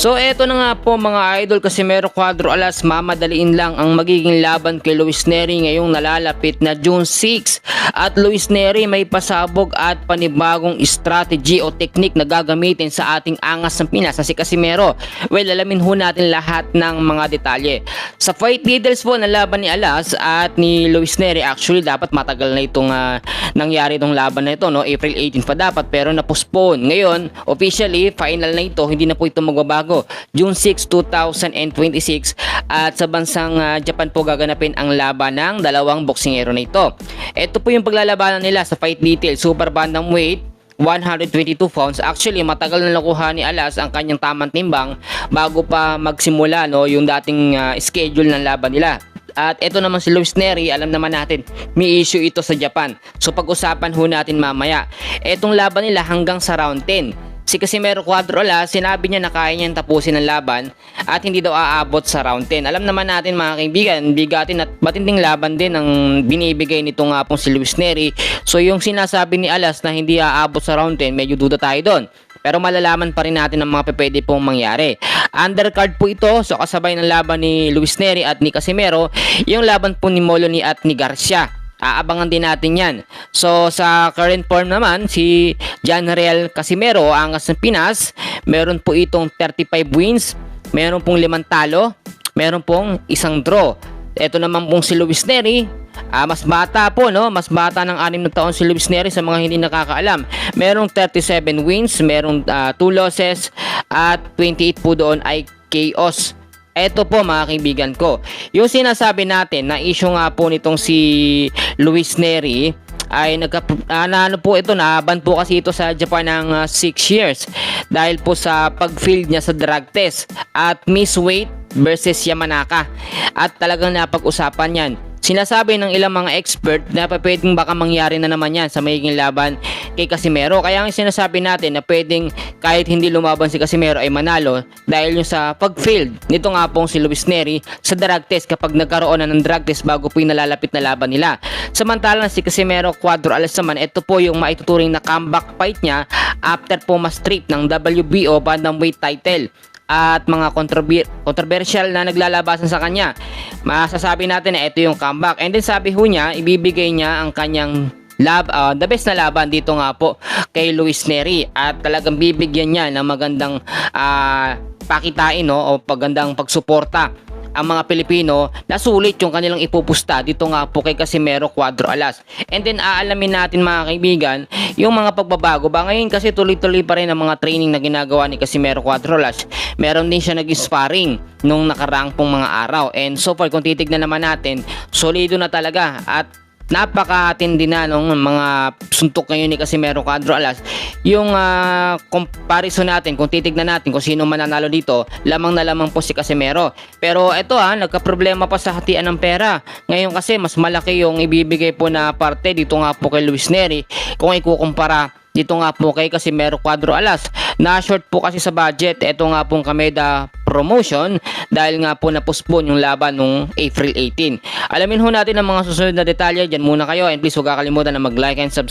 So eto na nga po mga idol, Casimero Cuadro Alas, mamadaliin lang ang magiging laban kay Luis Nery ngayong nalalapit na June 6. At Luis Nery may pasabog at panibagong strategy o technique na gagamitin sa ating angas ng Pinas na si Casimero. Well, alamin ho natin lahat ng mga detalye. Sa fight details po ng laban ni Alas at ni Luis Nery, actually dapat matagal na itong nangyari itong laban na ito, no? April 18 pa dapat pero na-postpone. Ngayon, officially, final na ito, hindi na po ito magbabago. June 6, 2026 at sa bansang Japan po gaganapin ang laban ng dalawang boksingero na ito. Ito po yung paglalabanan nila sa fight detail, super bantamweight, 122 pounds. Actually, matagal na nakuha ni Alas ang kanyang tamang timbang bago pa magsimula, no, yung dating schedule ng laban nila. At ito naman si Luis Nery, alam naman natin, may issue ito sa Japan. So pag-usapan ho natin mamaya. Etong laban nila hanggang sa round 10. Si Casimero Cuadro Alas, sinabi niya na kaya niyang tapusin ang laban at hindi daw aabot sa round 10. Alam naman natin mga kaibigan, bigatin at matinding laban din ang binibigay nito nga pong si Luis Nery. So yung sinasabi ni Alas na hindi aabot sa round 10, medyo duda tayo doon. Pero malalaman pa rin natin ang mga pwede pong mangyari. Undercard po ito, so kasabay ng laban ni Luis Nery at ni Casimero, yung laban po ni Moloney at ni Garcia. Aabangan din natin yan. So sa current form naman, si Janriel Casimero, angas ng Pinas, meron po itong 35 wins, meron pong 5 talo, meron pong 1 draw. Ito naman pong si Luis Nery, mas bata po, no? Mas bata ng 6 na taon si Luis Nery sa mga hindi nakakaalam. Merong 37 wins, merong 2 losses at 28 po doon ay KOs. Eto po mga kaibigan ko, yung sinasabi natin na issue nga po nitong si Luis Nery ay ano po ito, naban po kasi ito sa Japan ng 6 years dahil po sa pag-field niya sa drug test at miss weight versus Yamanaka at talagang napag-usapan yan. Sinasabi ng ilang mga expert na pwedeng baka mangyari na naman yan sa magiging laban kay Casimero. Kaya ang sinasabi natin na pwedeng kahit hindi lumaban si Casimero ay manalo dahil yung sa pag-field nito nga pong si Luis Nery sa drug test kapag nagkaroon na ng drug test bago po yung nalalapit na laban nila. Samantalang si Casimero Cuadro Alas naman, ito po yung maituturing na comeback fight niya after po ma-strip ng WBO bantamweight title at mga controversial na naglalabasan sa kanya. Masasabi natin na ito yung comeback. And then sabi ho niya, ibibigay niya ang kanyang the best na laban dito nga po kay Luis Nery at talagang bibigyan niya ng magandang pakitain, no, o pagandang pagsuporta ang mga Pilipino na sulit yung kanilang ipupusta dito nga po kay Casimero Cuadro Alas. And then aalamin natin mga kaibigan yung mga pagbabago ba ngayon kasi tuloy-tuloy pa rin ang mga training na ginagawa ni Casimero Cuadro Alas. Meron din siya nag-sparring nung nakaraang pong mga araw, and so far kung titignan naman natin, solido na talaga at napakatindi na nung mga suntok ngayon ni Casimero Cuadro Alas. Yung comparison natin, kung titignan natin kung sino mananalo dito, lamang na lamang po si Casimero. Pero ito nagka-problema pa sa hatian ng pera. Ngayon kasi mas malaki yung ibibigay po na parte dito nga po kay Luis Nery kung ikukumpara dito nga po kay Casimero Cuadro Alas. Na-short po kasi sa budget ito nga pong Kameda promotion dahil nga po na-postpone yung laban nung April 18. Alamin ho natin ang mga susunod na detalye. Diyan muna kayo, and please huwag kakalimutan na mag-like and subscribe.